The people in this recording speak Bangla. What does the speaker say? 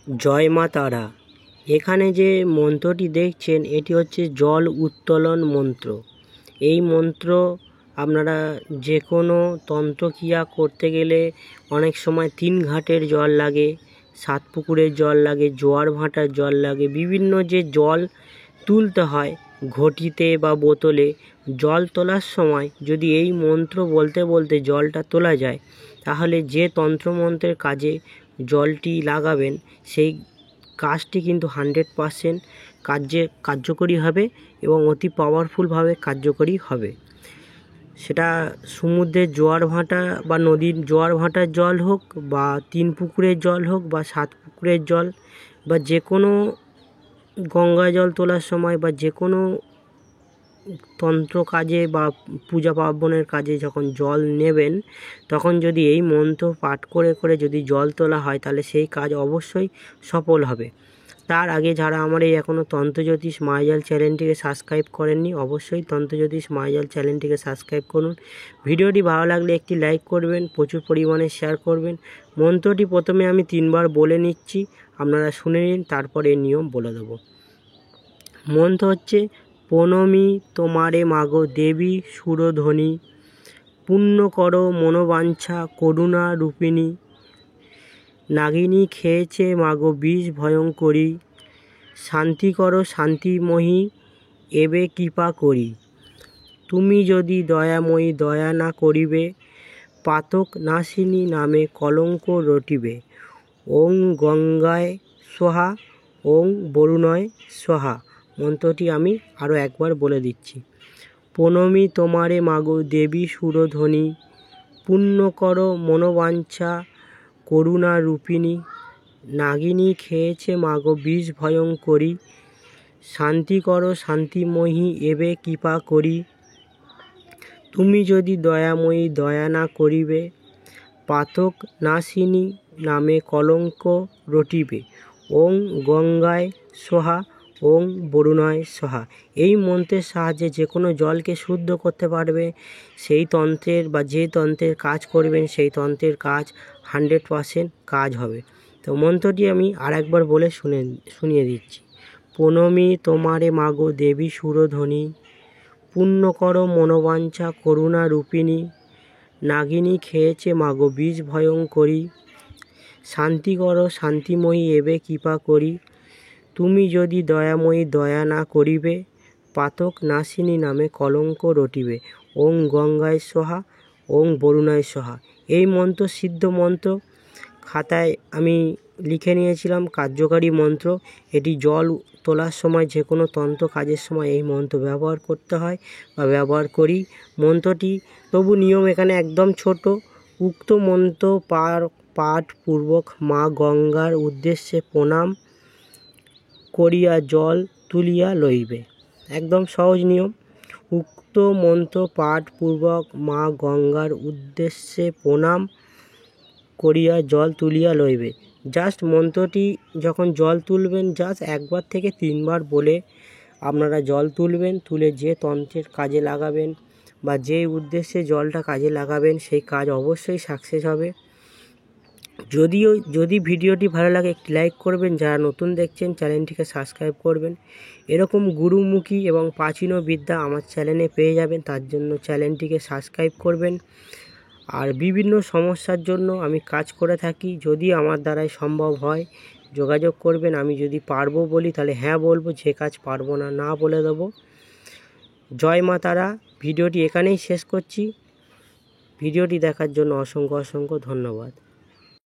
জয় মা তারা। এখানে যে মন্ত্রটি দেখছেন এটি হচ্ছে জল উত্তোলন মন্ত্র। এই মন্ত্র আপনারা যে কোনো তন্ত্রক্রিয়া করতে গেলে অনেক সময় 3 ঘাটের জল লাগে, 7 পুকুরের জল লাগে, জোয়ার ভাটার জল লাগে, বিভিন্ন যে জল তুলতে হয় ঘটিতে বা বোতলে। জল তোলার সময় যদি এই মন্ত্র বলতে বলতে জলটা তোলা যায়, তাহলে যে তন্ত্রমন্ত্রের কাজে জলটি লাগাবেন সেই কাজটি কিন্তু 100% কার্যকরী হবে এবং অতি পাওয়ারফুলভাবে কার্যকরী হবে। সেটা সমুদ্রের জোয়ার ভাটা বা নদীর জোয়ার ভাটার জল হোক, বা 3 পুকুরের জল হোক, বা 7 পুকুরের জল, বা যে কোনো গঙ্গা জল তোলার সময়, বা যে কোনো তন্ত্র কাজে বা পূজা পার্বণের কাজে যখন জল নেবেন, তখন যদি এই মন্ত্র পাঠ করে করে যদি জল তোলা হয়, তাহলে সেই কাজ অবশ্যই সফল হবে। তার আগে যারা আমার এই এখনও তন্ত্রজ্যোতিষ মায়াজাল চ্যানেলটিকে সাবস্ক্রাইব করেননি, অবশ্যই তন্ত্রজ্যোতিষ মায়াজাল চ্যানেলটিকে সাবস্ক্রাইব করুন। ভিডিওটি ভালো লাগলে একটি লাইক করবেন, প্রচুর পরিমাণে শেয়ার করবেন। মন্ত্রটি প্রথমে আমি 3 বার বলে নিচ্ছি, আপনারা শুনে নিন, তারপরে নিয়ম বলে দেবো। মন্ত্র হচ্ছে: প্রণমি তোমারে মাগো দেবী সুরধ্বনি, পূর্ণ করো মনোবাঞ্ছা করুণা রূপিণী, নাগিনী খেয়েছে মাগো বিষ ভয়ঙ্করী, শান্তি করো শান্তিময়ী এবে কৃপা করি, তুমি যদি দয়াময়ী দয়া না করিবে, পাতক নাশিনী নামে কলঙ্ক রটিবে, ওং গঙ্গায় সোহা, ওং বরুণায় সোহা। মন্ত্রটি আমি আরও একবার বলে দিচ্ছি। প্রণমি তোমারে মাগো দেবী সুরধ্বনি, পূর্ণ করো মনোবাঞ্ছা করুণা রূপিণী, নাগিনী খেয়েছে মাগো বিষ ভয়ঙ্করী, শান্তি করো শান্তিময়ী এবে কৃপা করি, তুমি যদি দয়াময়ী দয়া না করিবে, পাতক নাশিনী নামে কলঙ্ক রটিবে, ওং গঙ্গায় সোহা, ওং বরুণায় সোহা। এই মন্ত্রের সাহায্যে যে কোনো জলকে শুদ্ধ করতে পারবে। সেই তন্ত্রের বা যে তন্ত্রের কাজ করবেন সেই তন্ত্রের কাজ 100% কাজ হবে। তো মন্ত্রটি আমি আরেকবার বলে শুনিয়ে দিচ্ছি। প্রণমি তোমারে মাগো দেবী সুরধ্বনি, পূর্ণ করো মনোবাঞ্ছা করুণা রূপিণী, নাগিনী খেয়েছে মাগো বিষ ভয়ঙ্করী, শান্তি করো শান্তিময়ী এবে কৃপা করি, তুমি যদি দয়াময়ী দয়া না করিবে, পাতক নাশিনী নামে কলঙ্ক রটিবে, ওং গঙ্গায় সোহা, ওং বরুণায় সোহা। এই মন্ত্র সিদ্ধ মন্ত্র, খাতায় আমি লিখে নিয়েছিলাম কার্যকারী মন্ত্র। এটি জল তোলার সময় যে কোনো তন্ত্র কাজের সময় এই মন্ত্র ব্যবহার করতে হয় বা ব্যবহার করি। মন্ত্রটি তবু নিয়ম এখানে একদম ছোট। উক্ত মন্ত্র পাঠ পূর্বক মা গঙ্গার উদ্দেশ্যে প্রণাম করিয়া জল তুলিয়া লইবে। একদম সহজ নিয়ম। উক্ত মন্ত্র পাঠ পূর্বক মা গঙ্গার উদ্দেশ্যে প্রণাম করিয়া জল তুলিয়া লইবে। জাস্ট মন্ত্রটি যখন জল তুলবেন, জাস্ট 1 বার থেকে 3 বার বলে আপনারা জল তুলবেন। তুলে যে তন্ত্রের কাজে লাগাবেন বা যে উদ্দেশ্যে জলটা কাজে লাগাবেন সেই কাজ অবশ্যই সাকসেস হবে। যদি ভিডিওটি ভালো লাগে একটি লাইক করবেন, যারা নতুন দেখছেন চ্যানেলটিকে সাবস্ক্রাইব করবেন। এরকম গুরুমুখী এবং প্রাচীন বিদ্যা আমার চ্যানেলে পেয়ে যাবেন, তার জন্য চ্যানেলটিকে সাবস্ক্রাইব করবেন। আর বিভিন্ন সমস্যার জন্য আমি কাজ করে থাকি, যদি আমার দ্বারাই সম্ভব হয় যোগাযোগ করবেন। আমি যদি পারবো বলি তাহলে হ্যাঁ বলবো, যে কাজ পারবো না না বলে দেবো। জয় মা তারা। ভিডিওটি এখানেই শেষ করছি। ভিডিওটি দেখার জন্য অসংখ্য ধন্যবাদ।